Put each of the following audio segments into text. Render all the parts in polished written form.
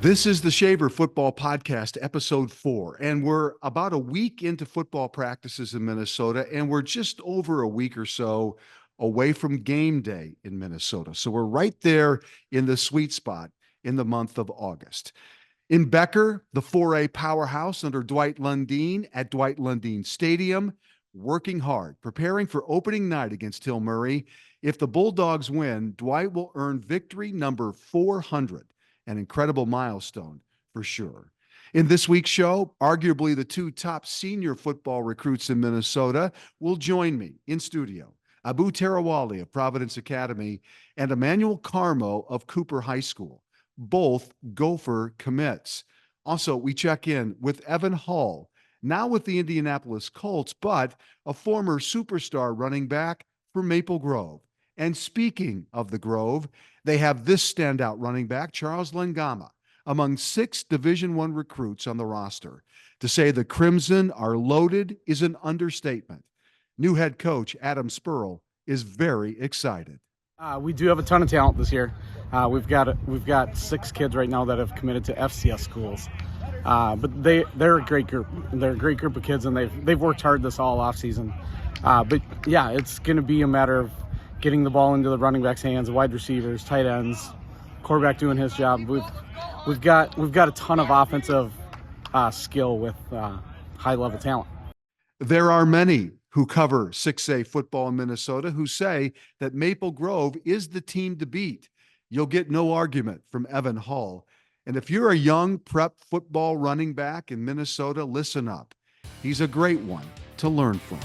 This is the Shaver Football Podcast, episode 4, and we're about a week into football practices in Minnesota, and we're just over a week or so away from game day in Minnesota. So we're right there in the sweet spot in the month of August. In Becker, the 4A powerhouse under Dwight Lundeen at Dwight Lundeen Stadium, working hard, preparing for opening night against Hill Murray. If the Bulldogs win, Dwight will earn victory number 400. An incredible milestone for sure. In this week's show, arguably the two top senior football recruits in Minnesota will join me in studio. Abu Tarawali of Providence Academy and Emmanuel Carmo of Cooper High School, both Gopher commits. Also, we check in with Evan Hull, now with the Indianapolis Colts, but a former superstar running back for Maple Grove. And speaking of the Grove, they have this standout running back, Charles Lengama, among 6 Division I recruits on the roster. To say the Crimson are loaded is an understatement. New head coach Adam Spurl is very excited. We do have a ton of talent this year. We've got 6 kids right now that have committed to FCS schools, but they're a great group. They're a great group of kids, and they've worked hard this all off season. But yeah, it's going to be a matter of getting the ball into the running back's hands, wide receivers, tight ends, quarterback doing his job. We've got a ton of offensive skill with high level talent. There are many who cover 6A football in Minnesota who say that Maple Grove is the team to beat. You'll get no argument from Evan Hull. And if you're a young prep football running back in Minnesota, listen up. He's a great one to learn from.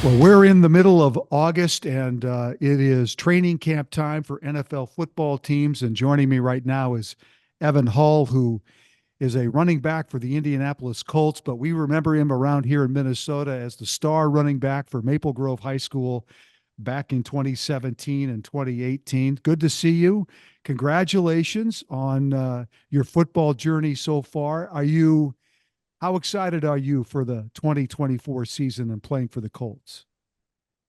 Well, we're in the middle of August, and it is training camp time for NFL football teams. And joining me right now is Evan Hull, who is a running back for the Indianapolis Colts, but we remember him around here in Minnesota as the star running back for Maple Grove High School back in 2017 and 2018. Good to see you. Congratulations on your football journey so far. How excited are you for the 2024 season and playing for the Colts?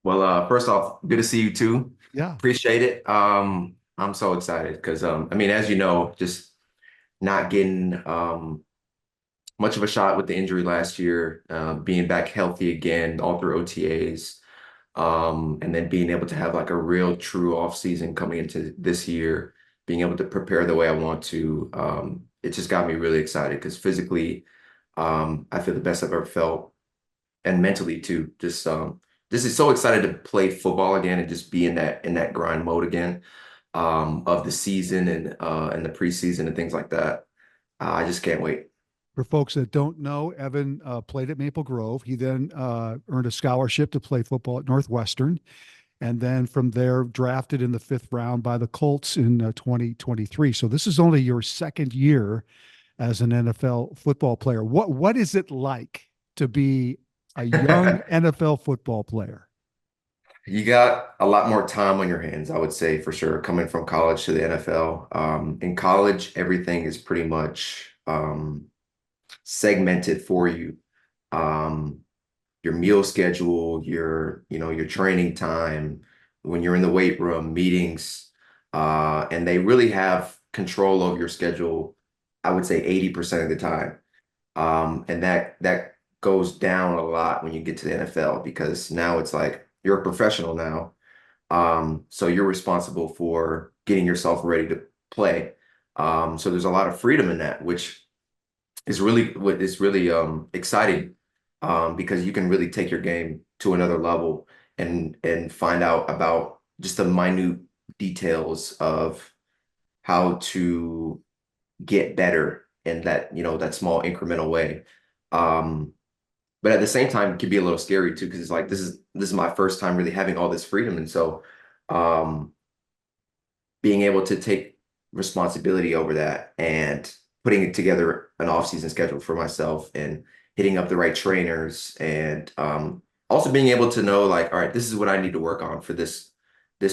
Well, first off, good to see you too. Yeah. Appreciate it. I'm so excited because, as you know, just not getting much of a shot with the injury last year, being back healthy again all through OTAs, and then being able to have like a real true off season coming into this year, being able to prepare the way I want to. It just got me really excited because physically, I feel the best I've ever felt, and mentally too. Just is so excited to play football again and just be in that grind mode again, of the season and the preseason and things like that. I just can't wait. For folks that don't know, Evan played at Maple Grove. He then earned a scholarship to play football at Northwestern, and then from there drafted in the 5th round by the Colts in 2023. So this is only your 2nd year as an NFL football player. What is it like to be a young NFL football player? You got a lot more time on your hands, I would say, for sure, coming from college to the NFL. In college, everything is pretty much segmented for you. Your meal schedule, your training time, when you're in the weight room, meetings, and they really have control over your schedule, I would say 80% of the time. And that goes down a lot when you get to the NFL because now it's like you're a professional now. So you're responsible for getting yourself ready to play. So there's a lot of freedom in that, which is really exciting, because you can really take your game to another level and find out about just the minute details of how to get better in that small incremental way. But at the same time, it can be a little scary too, because it's like this is my first time really having all this freedom. And so being able to take responsibility over that and putting together an off-season schedule for myself and hitting up the right trainers, and also being able to know, like, all right, this is what I need to work on for this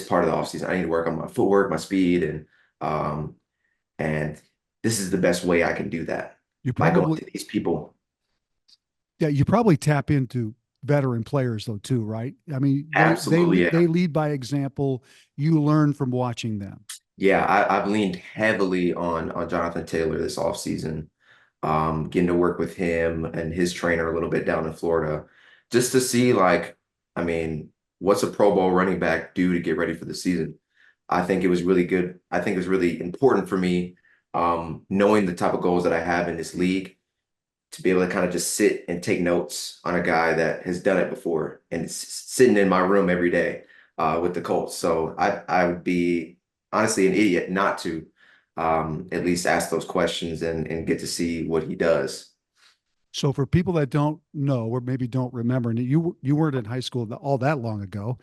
part of the off-season. I need to work on my footwork, my speed, and this is the best way I can do that by going to these people. Yeah, you probably tap into veteran players though too, right? I mean, Absolutely, yeah. they lead by example. You learn from watching them. Yeah, I've leaned heavily on Jonathan Taylor this offseason, getting to work with him and his trainer a little bit down in Florida, just to see like, I mean, what's a Pro Bowl running back do to get ready for the season? I think it was really good. I think it was really important for me, knowing the type of goals that I have in this league, to be able to kind of just sit and take notes on a guy that has done it before and it's sitting in my room every day with the Colts. So I would be honestly an idiot not to at least ask those questions and get to see what he does. So for people that don't know or maybe don't remember, and you weren't in high school all that long ago,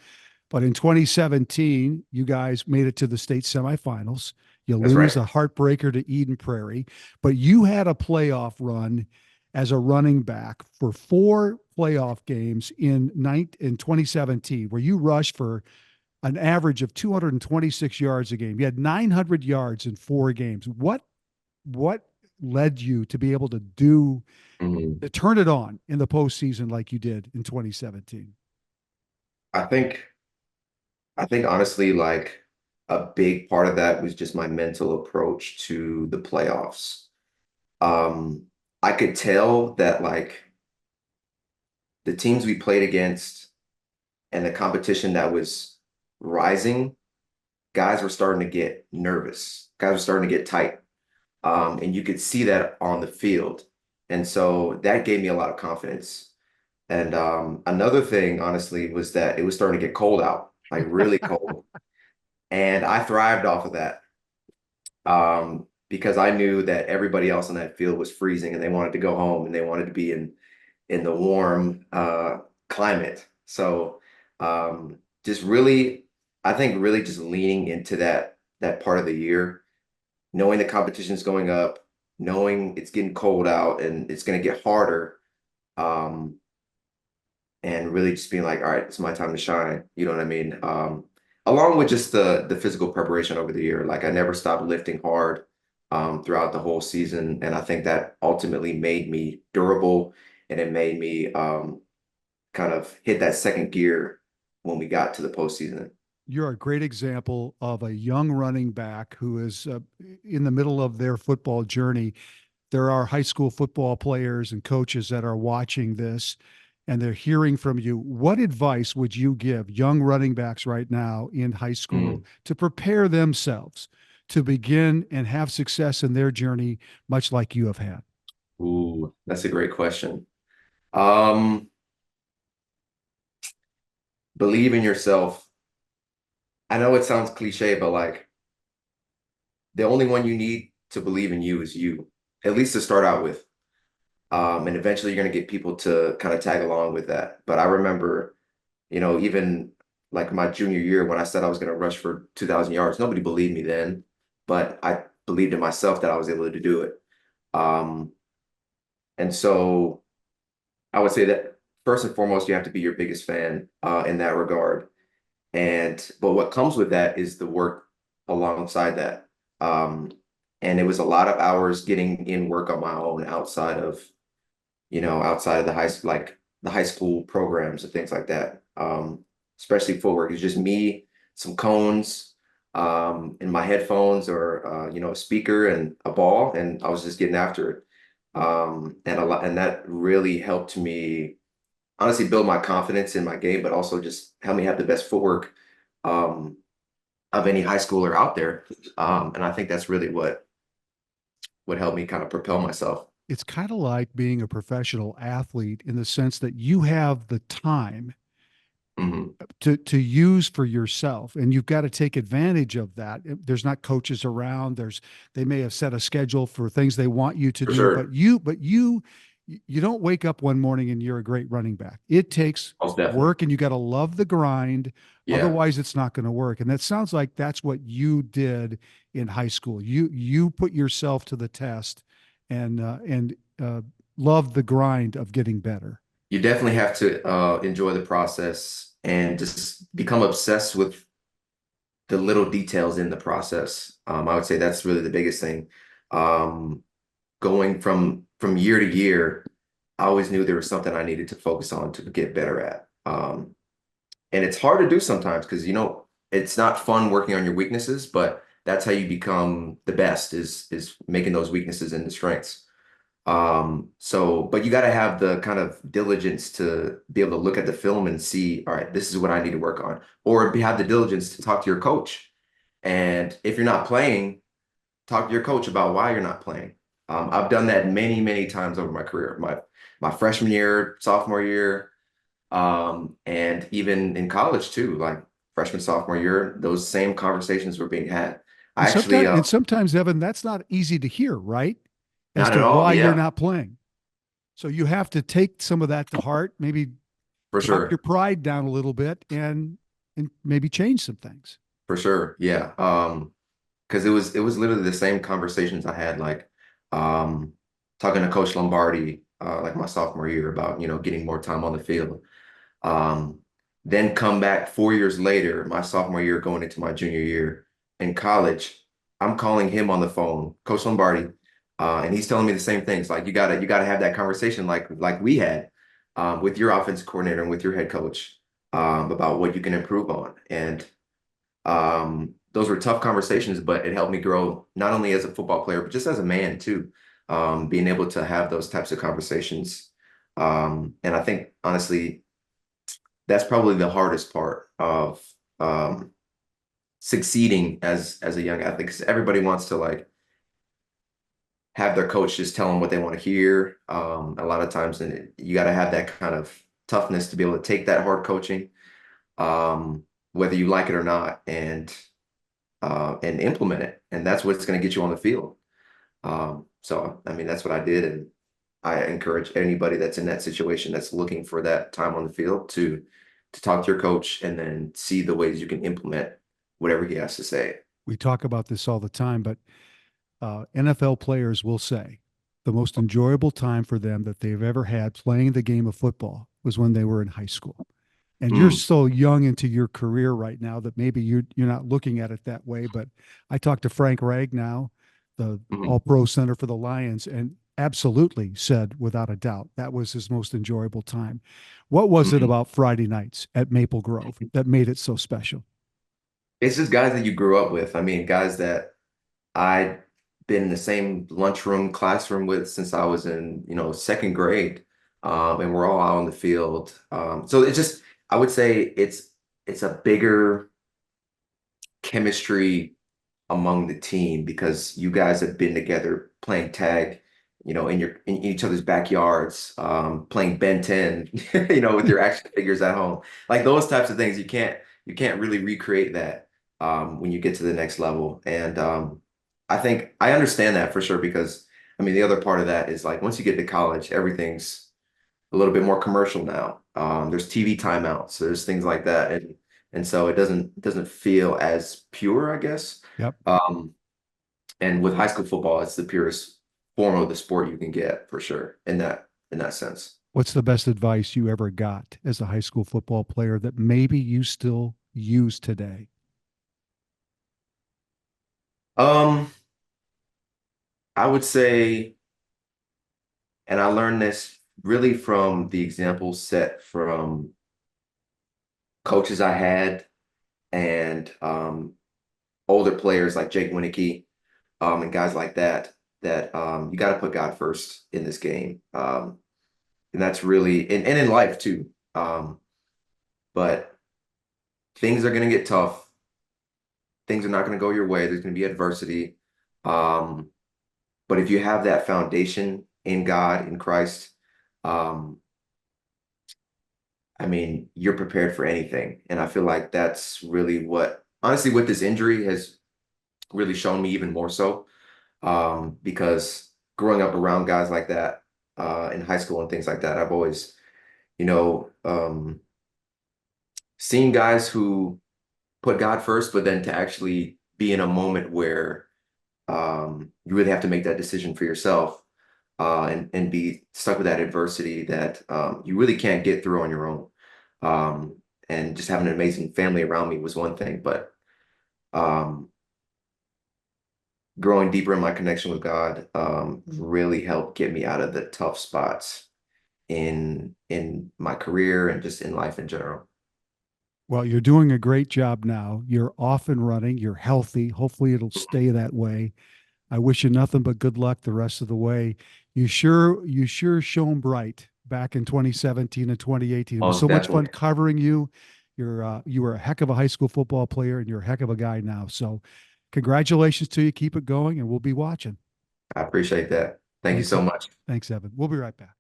but in 2017, you guys made it to the state semifinals. You That's lose right. a heartbreaker to Eden Prairie, but you had a playoff run as a running back for four playoff games in 2017, where you rushed for an average of 226 yards a game. You had 900 yards in four games. What led you to be able Mhm. to turn it on in the postseason like you did in 2017? I think I think honestly, like a big part of that was just my mental approach to the playoffs. Um, I could tell that like the teams we played against and the competition that was rising, guys were starting to get nervous. Guys were starting to get tight. And you could see that on the field. And so that gave me a lot of confidence. And another thing, honestly, was that it was starting to get cold out, like really cold. And I thrived off of that because I knew that everybody else on that field was freezing and they wanted to go home and they wanted to be in the warm climate. So just really, I think really just leaning into that part of the year, knowing the competition's going up, knowing it's getting cold out and it's going to get harder, um, and really just being like, all right, it's my time to shine. You know what I mean? Along with just the physical preparation over the year, like I never stopped lifting hard throughout the whole season, and I think that ultimately made me durable, and it made me kind of hit that second gear when we got to the postseason. You're a great example of a young running back who is in the middle of their football journey. There are high school football players and coaches that are watching this and they're hearing from you. What advice would you give young running backs right now in high school Mhm. to prepare themselves to begin and have success in their journey, much like you have had? Ooh, that's a great question. Um, Believe in yourself. I know it sounds cliche, but like the only one you need to believe in you is you, at least to start out with. And eventually you're going to get people to kind of tag along with that. But I remember, even like my junior year when I said I was going to rush for 2,000 yards, nobody believed me then, but I believed in myself that I was able to do it. Um, and so I would say that first and foremost, you have to be your biggest fan in that regard. But what comes with that is the work alongside that. Um, and it was a lot of hours getting in work on my own outside of the like the high school programs and things like that. Especially footwork. It's just me, some cones, in my headphones or a speaker and a ball, and I was just getting after it. And that really helped me honestly build my confidence in my game, but also just help me have the best footwork um, of any high schooler out there. And I think that's really what helped me kind of propel myself. It's kind of like being a professional athlete in the sense that you have the time Mhm. to use for yourself and you've got to take advantage of that. There's not coaches around. They may have set a schedule for things they want you to For do, sure. but you don't wake up one morning and you're a great running back. It takes Most definitely. work and you got to love the grind. Yeah. Otherwise it's not going to work. And that sounds like that's what you did in high school. You put yourself to the test and love the grind of getting better. You definitely have to enjoy the process and just become obsessed with the little details in the process. I would say that's really the biggest thing. Um, Going from year to year, I always knew there was something I needed to focus on to get better at. And it's hard to do sometimes because, it's not fun working on your weaknesses, but that's how you become the best is making those weaknesses into strengths. But you got to have the kind of diligence to be able to look at the film and see, all right, this is what I need to work on, or have the diligence to talk to your coach. And if you're not playing, talk to your coach about why you're not playing. I've done that many, many times over my career, my freshman year, sophomore year, and even in college too, like freshman, sophomore year, those same conversations were being had. I actually, And sometimes, Evan, that's not easy to hear, right? As not to at all. why you're Yeah, not playing. So you have to take some of that to heart, maybe for drop your sure. pride down a little bit and maybe change some things. For sure. Yeah. Because it was literally the same conversations I had, like um talking to Coach Lombardi, like my sophomore year about, getting more time on the field. Um, then come back 4 years later, my sophomore year, going into my junior year in college, I'm calling him on the phone, Coach Lombardi, and he's telling me the same things. Like you gotta have that conversation like we had with your offensive coordinator and with your head coach about what you can improve on. And those were tough conversations, but it helped me grow not only as a football player, but just as a man too. Being able to have those types of conversations. And I think honestly, that's probably the hardest part of succeeding as a young athlete, because everybody wants to like have their coach just tell them what they want to hear. A lot of times, and you got to have that kind of toughness to be able to take that hard coaching, um, whether you like it or not, and implement it. And that's what's going to get you on the field. So, I mean, that's what I did. And I encourage anybody that's in that situation that's looking for that time on the field to talk to your coach and then see the ways you can implement whatever he has to say. We talk about this all the time, but NFL players will say the most enjoyable time for them that they've ever had playing the game of football was when they were in high school. And you're Mm, so young into your career right now that maybe you're not looking at it that way. But I talked to Frank Ragnow, the mhm, All-Pro center for the Lions, and absolutely said without a doubt that was his most enjoyable time. What was it mhm. about Friday nights at Maple Grove that made it so special? It's just guys that you grew up with. I mean, guys that I'd been in the same lunchroom, classroom with since I was in, second grade. And we're all out on the field. So it's just, I would say it's a bigger chemistry among the team because you guys have been together playing tag, in each other's backyards, playing Ben 10, with your action figures at home. Like those types of things, you can't really recreate that when you get to the next level. And I think I understand that for sure because I mean the other part of that is like once you get to college, everything's a little bit more commercial now. There's TV timeouts, there's things like that, and so it doesn't feel as pure, I guess. Yep. Um, and with high school football, it's the purest form of the sport you can get for sure in that sense. What's the best advice you ever got as a high school football player that maybe you still use today? Um, I would say, and I learned this really from the examples set from coaches I had and older players like Jake Winicki, and guys like that you got to put God first in this game. And that's really and in life too. But things are going to get tough. Things are not going to go your way. There's going to be adversity. Um, but if you have that foundation in God, in Christ, um, I mean, you're prepared for anything. And I feel like that's really what, honestly, with this injury has really shown me even more so. Because growing up around guys like that in high school and things like that, I've always, seen guys who put God first, but then to actually be in a moment where you really have to make that decision for yourself and be stuck with that adversity that you really can't get through on your own. Um, and just having an amazing family around me was one thing, but um, growing deeper in my connection with God really helped get me out of the tough spots in my career and just in life in general. Well, you're doing a great job now. You're off and running. You're healthy. Hopefully, it'll stay that way. I wish you nothing but good luck the rest of the way. You sure shone bright back in 2017 and 2018. It was Most so much fun definitely. covering you. You were a heck of a high school football player, and you're a heck of a guy now. So, congratulations to you. Keep it going, and we'll be watching. I appreciate that. Thank you Thanks, so much. thanks, Evan. We'll be right back.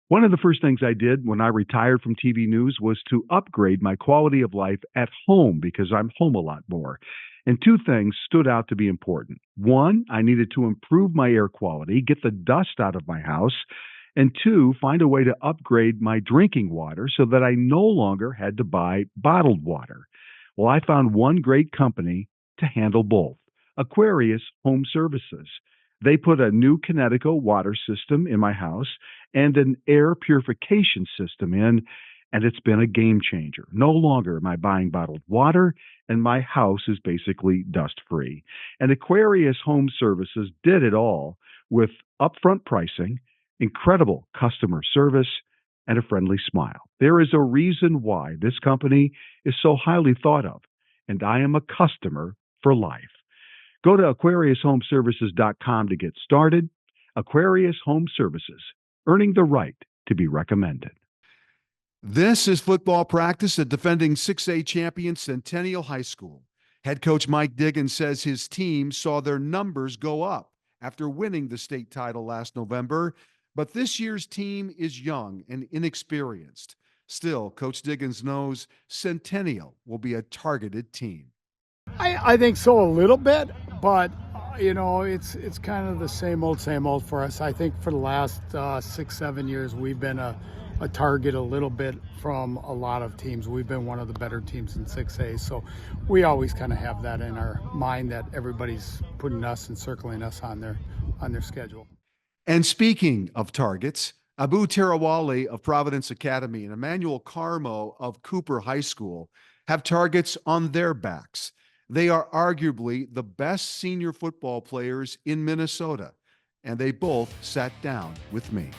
One of the first things I did when I retired from TV news was to upgrade my quality of life at home because I'm home a lot more. And two things stood out to be important. One, I needed to improve my air quality, get the dust out of my house, and two, find a way to upgrade my drinking water so that I no longer had to buy bottled water. Well, I found one great company to handle both, Aquarius Home Services. They put a new Connecticut water system in my house and an air purification system in, and it's been a game changer. No longer am I buying bottled water, and my house is basically dust free. And Aquarius Home Services did it all with upfront pricing, incredible customer service, and a friendly smile. There is a reason why this company is so highly thought of, and I am a customer for life. Go to AquariusHomeservices.com to get started. Aquarius Home Services, earning the right to be recommended. This is football practice at defending 6A champion Centennial High School. Head coach Mike Diggins says his team saw their numbers go up after winning the state title last November, but this year's team is young and inexperienced. Still, Coach Diggins knows Centennial will be a targeted team. I think so a little bit, but it's kind of the same old for us. I think for the last 6-7 years we've been a target a little bit from a lot of teams. We've been one of the better teams in 6A, so we always kind of have that in our mind that everybody's putting us and circling us on their schedule. And speaking of targets, Abu Tarawali of Providence Academy and Emmanuel Carmo of Cooper High School have targets on their backs. They are arguably the best senior football players in Minnesota, and they both sat down with me.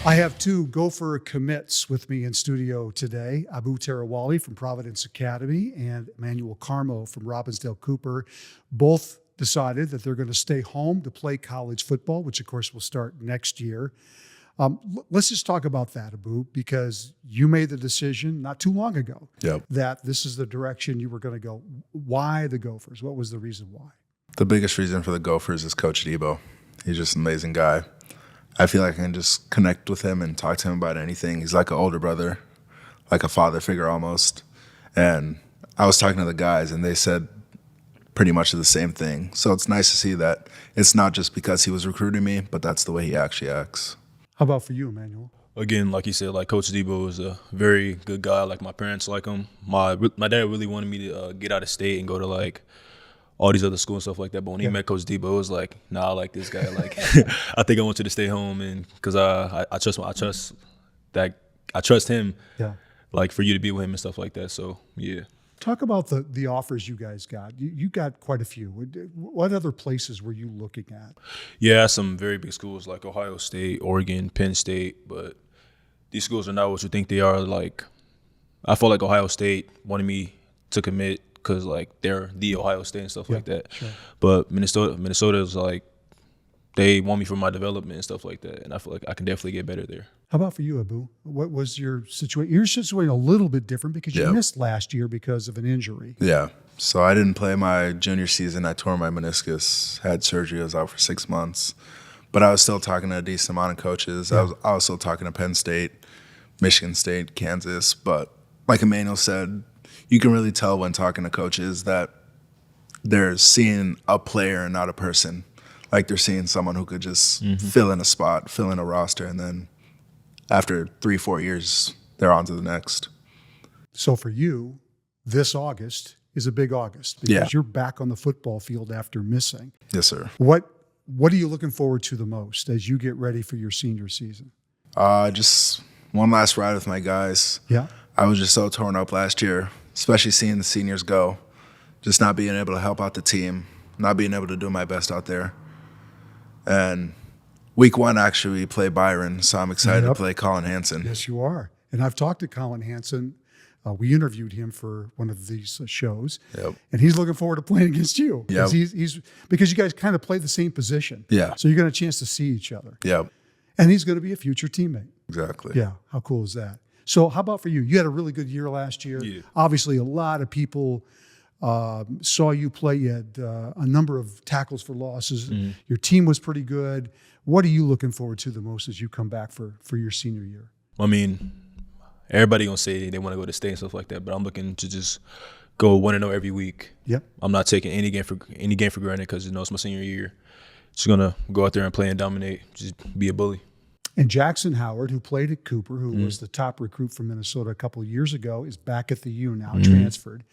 I have two Gopher commits with me in studio today, Abu Tarawali from Providence Academy and Emmanuel Carmo from Robbinsdale Cooper. Both decided that they're going to stay home to play college football, which of course will start next year. Let's just talk about that, Abu, because you made the decision not too long ago that this is the direction you were going to go. Why the Gophers? What was the reason why? The biggest reason for the Gophers is Coach Debo. He's just an amazing guy. I feel like I can just connect with him and talk to him about anything. He's like an older brother, like a father figure almost. And I was talking to the guys, and they said pretty much the same thing. So it's nice to see that it's not just because he was recruiting me, but that's the way he actually acts. How about for you, Emmanuel? Again, like you said, like Coach Debo is a very good guy. Like my parents like him. My dad really wanted me to get out of state and go to like all these other schools and stuff like that. But when he met Coach Debo, it was like, nah, I like this guy. Like, I think I want you to stay home, and because I trust him. Yeah. Like for you to be with him and stuff like that. So yeah. Talk about the offers you guys got. You got quite a few. What other places were you looking at? Yeah, some very big schools like Ohio State, Oregon, Penn State, but these schools are not what you think they are. Like, I felt like Ohio State wanted me to commit because like they're the Ohio State and stuff like that. Sure. But Minnesota is like, they want me for my development and stuff like that, and I feel like I can definitely get better there. How about for you, Abu? What was your situation? Your situation a little bit different because you missed last year because of an injury. Yeah. So I didn't play my junior season. I tore my meniscus, had surgery. I was out for 6 months. But I was still talking to a decent amount of coaches. Yeah. I was still talking to Penn State, Michigan State, Kansas. But like Emmanuel said, you can really tell when talking to coaches that they're seeing a player and not a person. Like they're seeing someone who could just fill in a spot, fill in a roster, and then after 3-4 years, they're on to the next. So for you, this August is a big August because you're back on the football field after missing. Yes, sir. What are you looking forward to the most as you get ready for your senior season? Just one last ride with my guys. Yeah. I was just so torn up last year, especially seeing the seniors go, just not being able to help out the team, not being able to do my best out there. And week 1, actually, we play Byron, so I'm excited to Yep. play Colin Hansen. Yes, you are. And I've talked to Colin Hansen. We interviewed him for one of these shows, Yep. and he's looking forward to playing against you. Yep. He's because you guys kind of play the same position. Yeah. So you're going to a chance to see each other. Yep, And he's going to be a future teammate. exactly. Yeah. How cool is that? So how about for you? You had a really good year last year. Yeah. Obviously, a lot of people saw you play. You had a number of tackles for losses. Your team was pretty good. What are you looking forward to the most as you come back for your senior year? I mean, everybody gonna say they want to go to state and stuff like that, but I'm looking to just go 1-0 every week. Yep. I'm not taking any game for granted because it's my senior year. Just gonna go out there and play and dominate. Just be a bully. And Jackson Howard, who played at Cooper, who was the top recruit from Minnesota a couple of years ago, is back at the U now, transferred.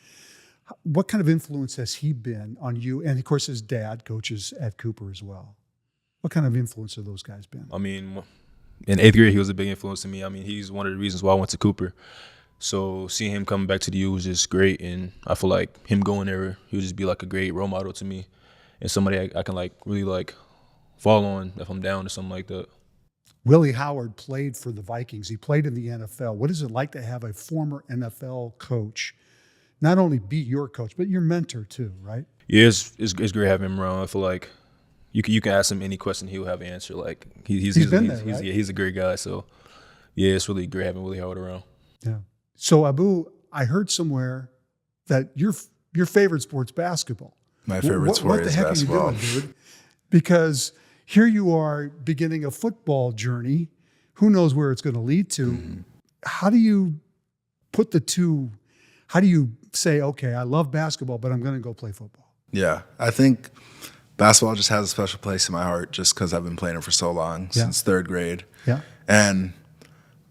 What kind of influence has he been on you? And of course, his dad coaches at Cooper as well. What kind of influence have those guys been? I mean, in 8th grade, he was a big influence to me. I mean, he's one of the reasons why I went to Cooper. So seeing him coming back to the U was just great, and I feel like him going there, he would just be like a great role model to me, and somebody I can like really like fall on if I'm down or something like that. Willie Howard played for the Vikings. He played in the NFL. What is it like to have a former NFL coach not only be your coach, but your mentor too, right? Yeah, it's great having him around. I feel like you can ask him any question, he'll have an answer. Like he's been there, right? he's a great guy. So yeah, it's really great having Willie Howard around. Yeah. So Abu, I heard somewhere that your favorite sport's basketball. My favorite what sport the is heck basketball. are you doing, dude? Because here you are beginning a football journey. Who knows where it's going to lead to? How do you put the two? How do you say, okay, I love basketball, but I'm going to go play football? Yeah, I think basketball just has a special place in my heart just because I've been playing it for so long, since 3rd grade. Yeah. And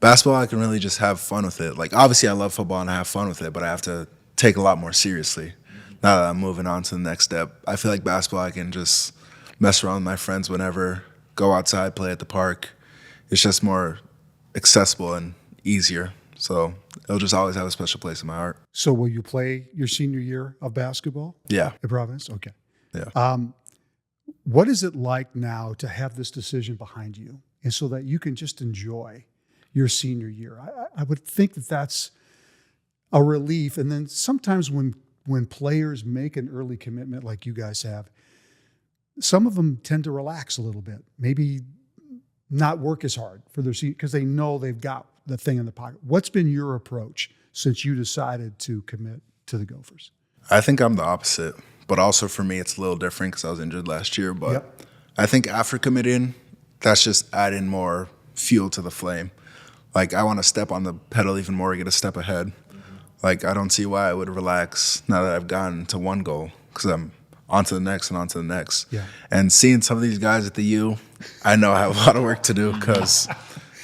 basketball, I can really just have fun with it. Like, obviously, I love football and I have fun with it, but I have to take a lot more seriously. Now that I'm moving on to the next step, I feel like basketball, I can just mess around with my friends whenever, go outside, play at the park. It's just more accessible and easier. So it'll just always have a special place in my heart. So will you play your senior year of basketball Yeah, at Providence? Okay. yeah. What is it like now to have this decision behind you and so that you can just enjoy your senior year? I would think that that's a relief. And then sometimes when players make an early commitment like you guys have, some of them tend to relax a little bit, maybe not work as hard for their season because they know they've got the thing in the pocket. What's been your approach since you decided to commit to the Gophers? I think I'm the opposite, but also for me, it's a little different because I was injured last year. But Yep. I think after committing, that's just adding more fuel to the flame. Like, I want to step on the pedal even more, get a step ahead. Like, I don't see why I would relax now that I've gotten to one goal because I'm on to the next and on to the next. Yeah. And seeing some of these guys at the U, I know I have a lot of work to do because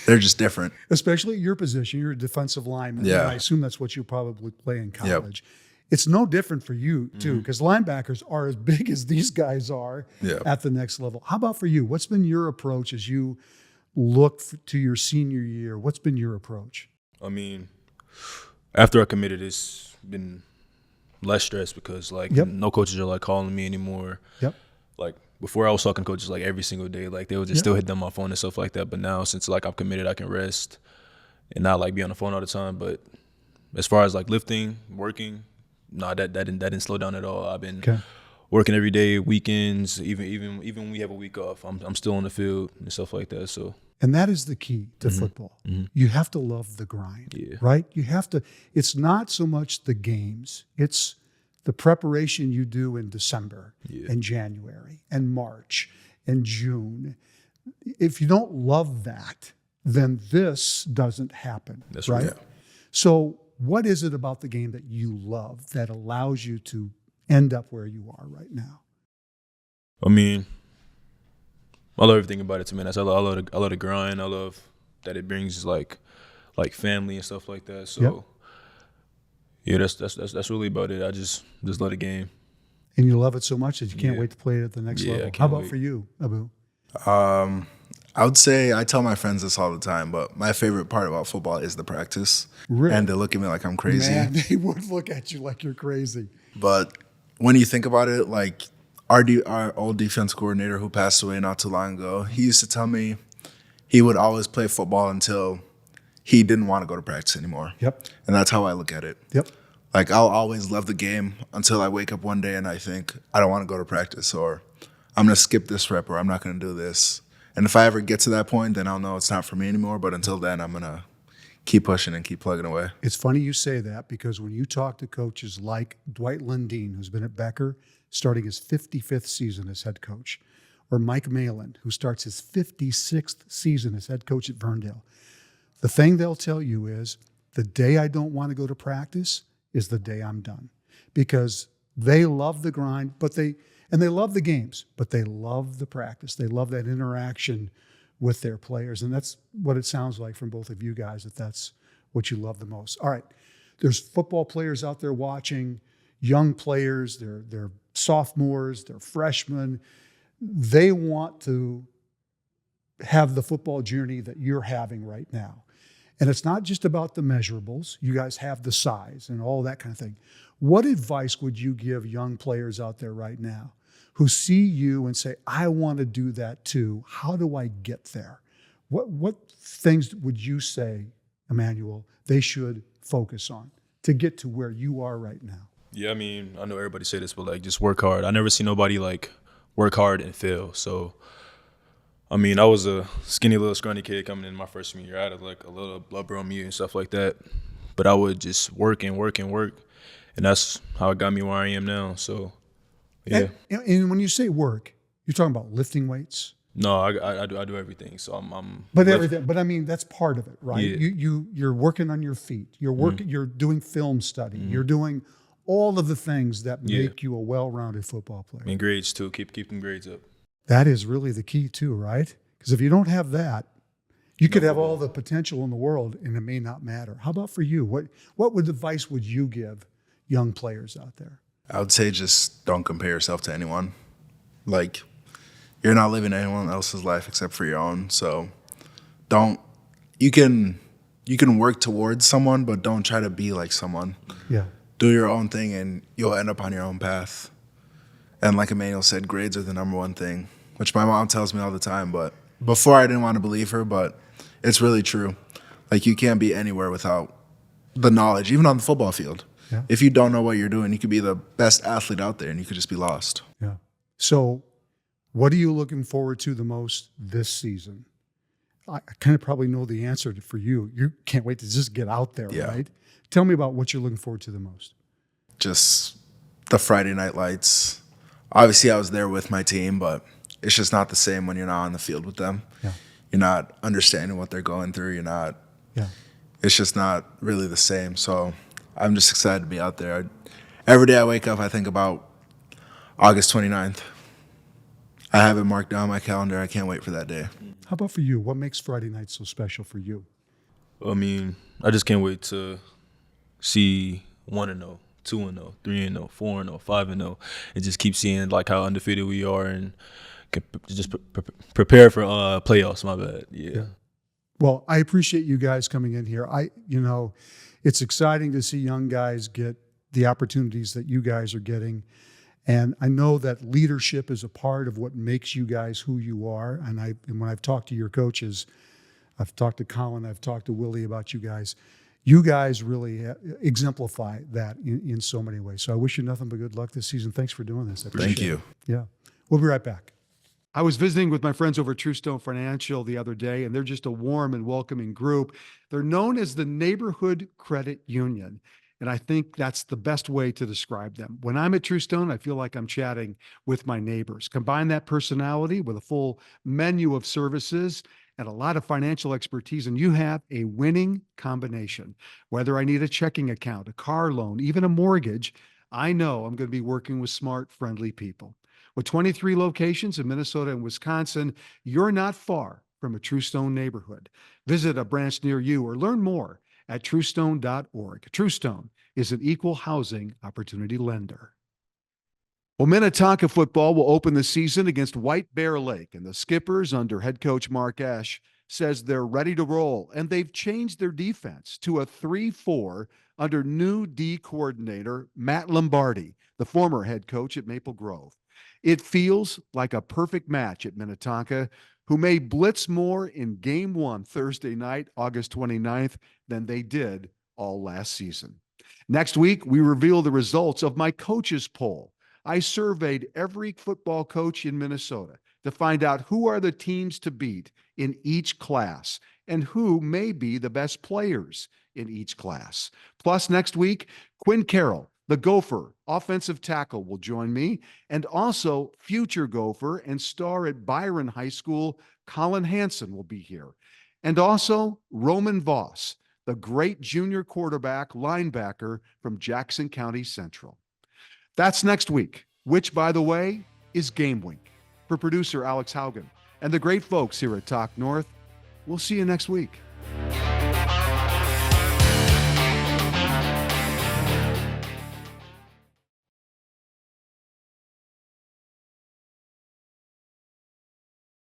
they're just different. Especially at your position, you're a defensive lineman. Yeah. And I assume that's what you probably play in college. It's no different for you, too, because linebackers are as big as these guys are Yeah. at the next level. How about for you? What's been your approach as you look to your senior year? What's been your approach? I mean, after I committed, it's been less stress because like Yep. no coaches are like calling me anymore. Yep. Like before, I was talking to coaches like every single day. Like they would just still hit them on my phone and stuff like that. But now, since like I'm committed, I can rest and not like be on the phone all the time. But as far as like lifting, working, no, that didn't slow down at all. I've been Okay. working every day, weekends, even when we have a week off, I'm still on the field and stuff like that. So And that is the key to football. You have to love the grind, Yeah. right? You have to, it's not so much the games, it's the preparation you do in December and January and March and June. If you don't love that, then this doesn't happen. That's right. right. So, what is it about the game that you love that allows you to end up where you are right now? I mean, I love everything about it, to me. I love the grind. I love that it brings like family and stuff like that. So yeah, that's really about it. I just love the game. And you love it so much that you can't Yeah. wait to play it at the next Yeah, I level. can't How about wait. for you, Abu? I would say, I tell my friends this all the time, but my favorite part about football is the practice. Really? And they look at me like I'm crazy. Man, they would look at you like you're crazy. But when you think about it, like, our old defense coordinator who passed away not too long ago, he used to tell me he would always play football until he didn't want to go to practice anymore. Yep. And that's how I look at it. Yep. Like, I'll always love the game until I wake up one day and I think, I don't want to go to practice, or I'm going to skip this rep, or I'm not going to do this. And if I ever get to that point, then I'll know it's not for me anymore. But until then, I'm going to keep pushing and keep plugging away. It's funny you say that, because when you talk to coaches like Dwight Lundeen, who's been at Becker, starting his 55th season as head coach, or Mike Malin, who starts his 56th season as head coach at Verndale, the thing they'll tell you is, the day I don't want to go to practice is the day I'm done, because they love the grind, and they love the games, but they love the practice. They love that interaction with their players. And that's what it sounds like from both of you guys, that's what you love the most. All right. There's football players out there watching, young players, they're sophomores, they're freshmen. They want to have the football journey that you're having right now. And it's not just about the measurables. You guys have the size and all that kind of thing. What advice would you give young players out there right now who see you and say, I want to do that too? How do I get there? What things would you say, Emmanuel, they should focus on to get to where you are right now? Yeah, I mean, I know everybody say this, but like, just work hard. I never see nobody like work hard and fail. So, I mean, I was a skinny little scrawny kid coming in my freshman year. I had like a little blood bro me and stuff like that. But I would just work and work and work. And that's how it got me where I am now. So, yeah. And when you say work, you're talking about lifting weights? No, I do everything. So I'm But everything. But I mean, that's part of it, right? Yeah. You're working on your feet. You're working. You're doing film study. You're doing all of the things that make you a well-rounded football player. And grades too. Keep them grades up. That is really the key too, right? Because if you don't have that, you could have all the potential in the world and it may not matter. How about for you? What advice would you give young players out there? I would say just don't compare yourself to anyone. Like, you're not living anyone else's life except for your own. So you can work towards someone, but don't try to be like someone. Yeah. Do your own thing and you'll end up on your own path. And like Emmanuel said, grades are the number one thing, which my mom tells me all the time. But before I didn't want to believe her, but it's really true. Like, you can't be anywhere without the knowledge, even on the football field. Yeah. If you don't know what you're doing, you could be the best athlete out there and you could just be lost. Yeah. So what are you looking forward to the most this season? I kind of probably know the answer for you. You can't wait to just get out there, Yeah. right? Tell me about what you're looking forward to the most. Just the Friday night lights. Obviously, I was there with my team, but it's just not the same when you're not on the field with them. Yeah. You're not understanding what they're going through. Yeah. It's just not really the same. So I'm just excited to be out there. Every day I wake up, I think about August 29th. I have it marked down on my calendar. I can't wait for that day. How about for you? What makes Friday night so special for you? I mean, I just can't wait to see 1-0, 2-0, 3-0, 4-0, 5-0, and just keep seeing like how undefeated we are and just prepare for playoffs. My bad. Yeah. Well, I appreciate you guys coming in here. It's exciting to see young guys get the opportunities that you guys are getting. And I know that leadership is a part of what makes you guys who you are. And when I've talked to your coaches, I've talked to Colin, I've talked to Willie about you guys. You guys really exemplify that in so many ways. So I wish you nothing but good luck this season. Thanks for doing this. I appreciate Thank you. it. Yeah. We'll be right back. I was visiting with my friends over at Truestone Financial the other day, and they're just a warm and welcoming group. They're known as the Neighborhood Credit Union, and I think that's the best way to describe them. When I'm at Truestone, I feel like I'm chatting with my neighbors. Combine that personality with a full menu of services and a lot of financial expertise, and you have a winning combination. Whether I need a checking account, a car loan, even a mortgage, I know I'm going to be working with smart, friendly people. With 23 locations in Minnesota and Wisconsin, you're not far from a Truestone neighborhood. Visit a branch near you or learn more at truestone.org. Truestone is an equal housing opportunity lender. Well, Minnetonka football will open the season against White Bear Lake, and the Skippers under head coach Mark Ash says they're ready to roll, and they've changed their defense to a 3-4 under new D coordinator Matt Lombardi, the former head coach at Maple Grove. It feels like a perfect match at Minnetonka, who may blitz more in Game 1 Thursday night, August 29th, than they did all last season. Next week, we reveal the results of my coaches poll. I surveyed every football coach in Minnesota to find out who are the teams to beat in each class and who may be the best players in each class. Plus, next week, Quinn Carroll, the Gopher offensive tackle, will join me, and also future Gopher and star at Byron High School, Colin Hansen, will be here. And also Roman Voss, the great junior quarterback linebacker from Jackson County Central. That's next week, which, by the way, is Game Week. For producer Alex Haugen and the great folks here at Talk North, we'll see you next week.